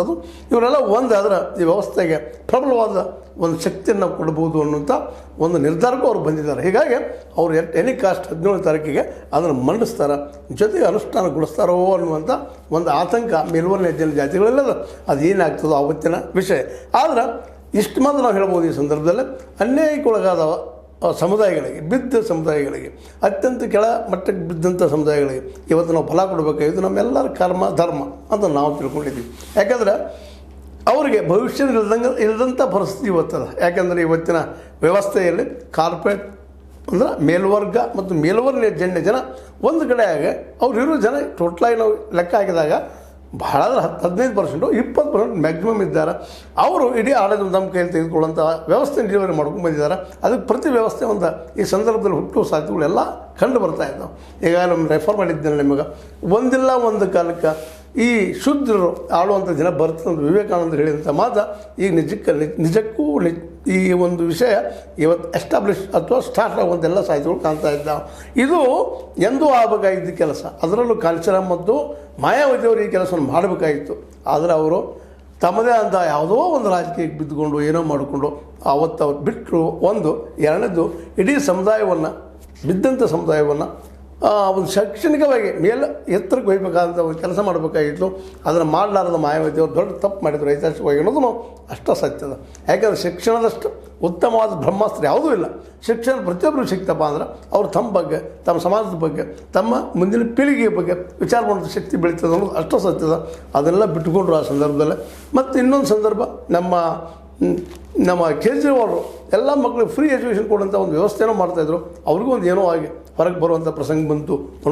ಅದು ಇವರೆಲ್ಲ ಒಂದಾದ್ರೆ ಈ ವ್ಯವಸ್ಥೆಗೆ ಪ್ರಬಲವಾದ ಒಂದು ಶಕ್ತಿಯನ್ನು ಕೊಡಬಹುದು ಅನ್ನುವಂಥ ಒಂದು ನಿರ್ಧಾರಕ್ಕೂ ಅವ್ರು ಬಂದಿದ್ದಾರೆ. ಹೀಗಾಗಿ ಅವರು ಎನಿ ಕಾಸ್ಟ್ 17 ತಾರೀಕಿಗೆ ಅದನ್ನು ಮಂಡಿಸ್ತಾರೆ, ಜೊತೆಗೆ ಅನುಷ್ಠಾನಗೊಳಿಸ್ತಾರೋ ಅನ್ನುವಂಥ ಒಂದು ಆತಂಕ ಮೇಲ್ವರ್ಣೀಯ ಜನಜಾತಿಗಳೆಲ್ಲ ಅದು ಏನಾಗ್ತದೋ ಆವತ್ತಿನ ವಿಷಯ. ಆದರೆ ಇಷ್ಟು ಮಾತ್ರ ನಾವು ಹೇಳ್ಬೋದು ಈ ಸಂದರ್ಭದಲ್ಲಿ ಅನ್ಯಾಯಕ್ಕೊಳಗಾದ ಸಮುದಾಯಗಳಿಗೆ, ಬಿದ್ದ ಸಮುದಾಯಗಳಿಗೆ, ಅತ್ಯಂತ ಕೆಳ ಮಟ್ಟಕ್ಕೆ ಬಿದ್ದಂಥ ಸಮುದಾಯಗಳಿಗೆ ಇವತ್ತು ನಾವು ಫಲ ಕೊಡಬೇಕಾಗಿದ್ದು ನಮ್ಮೆಲ್ಲರ ಕರ್ಮ ಧರ್ಮ ಅಂತ ನಾವು ತಿಳ್ಕೊಂಡಿದ್ದೀವಿ. ಯಾಕಂದ್ರೆ ಅವರಿಗೆ ಭವಿಷ್ಯದ ಇಲ್ಲದಂಥ ಪರಿಸ್ಥಿತಿ ಇವತ್ತದ. ಯಾಕಂದರೆ ಇವತ್ತಿನ ವ್ಯವಸ್ಥೆಯಲ್ಲಿ ಕಾರ್ಪೊರೇಟ್ ಅಂದ್ರೆ ಮೇಲ್ವರ್ಗ ಮತ್ತು ಮೇಲ್ವರ್ಗೀಯ ಜನ ಒಂದು ಕಡೆಯಾಗ ಅವ್ರಿರೋ ಜನ ಟೋಟಲಾಗಿ ನಾವು ಲೆಕ್ಕ ಹಾಕಿದಾಗ ಭಾಳ 15% 20% ಮ್ಯಾಕ್ಸಿಮಮ್ ಇದ್ದಾರೆ. ಅವರು ಇಡೀ ಆಡಳಿತ ನಮ್ಮ ಕೈಯಲ್ಲಿ ತೆಗೆದುಕೊಳ್ಳುವಂಥ ವ್ಯವಸ್ಥೆ ಡೆಲಿವರಿ ಮಾಡ್ಕೊಂಡು ಬಂದಿದ್ದಾರೆ. ಅದಕ್ಕೆ ಪ್ರತಿ ವ್ಯವಸ್ಥೆ ಒಂದು ಈ ಸಂದರ್ಭದಲ್ಲಿ ಹುಟ್ಟುವ ಸಾಧ್ಯತೆಗಳೆಲ್ಲ ಕಂಡು ಬರ್ತಾ ಇದ್ದಾವೆ. ಈಗ ನಮ್ಮ ರೆಫರ್ ಮಾಡಿದ್ದೇನೆ ನಿಮಗೆ, ಒಂದಿಲ್ಲ ಒಂದು ಕಾಲಕ್ಕೆ ಈ ಶುದ್ಧರು ಆಳುವಂಥ ಜನ ಬರ್ತದಂತ ವಿವೇಕಾನಂದ ಹೇಳಿದಂಥ ಮಾತು ಈಗ ನಿಜಕ್ಕೂ ಈ ಒಂದು ವಿಷಯ ಇವತ್ತು ಎಸ್ಟಾಬ್ಲಿಷ್ ಅಥವಾ ಸ್ಟಾರ್ಟ್ ಆಗುವಂತೆಲ್ಲ ಸಾಹಿತ್ಯಗಳು ಕಾಣ್ತಾ ಇದ್ದಾವೆ. ಇದು ಎಂದೂ ಆಗಬೇಕಾಗಿದ್ದ ಕೆಲಸ. ಅದರಲ್ಲೂ ಕಾಂಚನ ಮತ್ತು ಮಾಯಾವತಿಯವರು ಈ ಕೆಲಸವನ್ನು ಮಾಡಬೇಕಾಗಿತ್ತು. ಆದರೆ ಅವರು ತಮ್ಮದೇ ಅಂತ ಯಾವುದೋ ಒಂದು ರಾಜಕೀಯಕ್ಕೆ ಬಿದ್ದುಕೊಂಡು ಏನೋ ಮಾಡಿಕೊಂಡು ಅವತ್ತು ಅವ್ರು ಬಿಟ್ಟರು. ಎರಡನೇದು ಇಡೀ ಸಮುದಾಯವನ್ನು, ಬಿದ್ದಂಥ ಸಮುದಾಯವನ್ನು ಒಂದು ಶೈಕ್ಷಣಿಕವಾಗಿ ಮೇಲೆ ಎತ್ತರಕ್ಕೆ ಒಯ್ಯಬೇಕಾದಂಥ ಒಂದು ಕೆಲಸ ಮಾಡಬೇಕಾಗಿತ್ತು. ಅದನ್ನು ಮಾಡಲಾರದ ಮಾಯಾವತಿಯವರು ದೊಡ್ಡ ತಪ್ಪು ಮಾಡಿದರು ಐತಿಹಾಸಿಕವಾಗಿ ಅನ್ನೋದು ಅಷ್ಟೇ ಸತ್ಯದ. ಯಾಕಂದರೆ ಶಿಕ್ಷಣದಷ್ಟು ಉತ್ತಮವಾದ ಬ್ರಹ್ಮಾಸ್ತ್ರ ಯಾವುದೂ ಇಲ್ಲ. ಶಿಕ್ಷಣ ಪ್ರತಿಯೊಬ್ಬರು ಸಿಕ್ತಪ್ಪ ಅಂದ್ರೆ ಅವರು ತಮ್ಮ ಬಗ್ಗೆ, ತಮ್ಮ ಸಮಾಜದ ಬಗ್ಗೆ, ತಮ್ಮ ಮುಂದಿನ ಪೀಳಿಗೆಯ ಬಗ್ಗೆ ವಿಚಾರ ಮಾಡೋದು ಶಕ್ತಿ ಬೆಳೀತದೆ ಅನ್ನೋದು ಅಷ್ಟೇ ಸತ್ಯದ. ಅದನ್ನೆಲ್ಲ ಬಿಟ್ಟುಕೊಂಡ್ರು ಆ ಸಂದರ್ಭದಲ್ಲಿ. ಮತ್ತು ಇನ್ನೊಂದು ಸಂದರ್ಭ, ನಮ್ಮ ಕೇಜ್ರಿವಾಲ್ ಎಲ್ಲ ಮಕ್ಕಳಿಗೆ ಫ್ರೀ ಎಜುಕೇಷನ್ ಕೊಡುವಂಥ ಒಂದು ವ್ಯವಸ್ಥೆನೂ ಮಾಡ್ತಾಯಿದ್ರು. ಅವ್ರಿಗೂ ಒಂದು ಏನೋ ಆಗಿ ಹೊರಗೆ ಬರುವಂಥ ಪ್ರಸಂಗ ಬಂತು.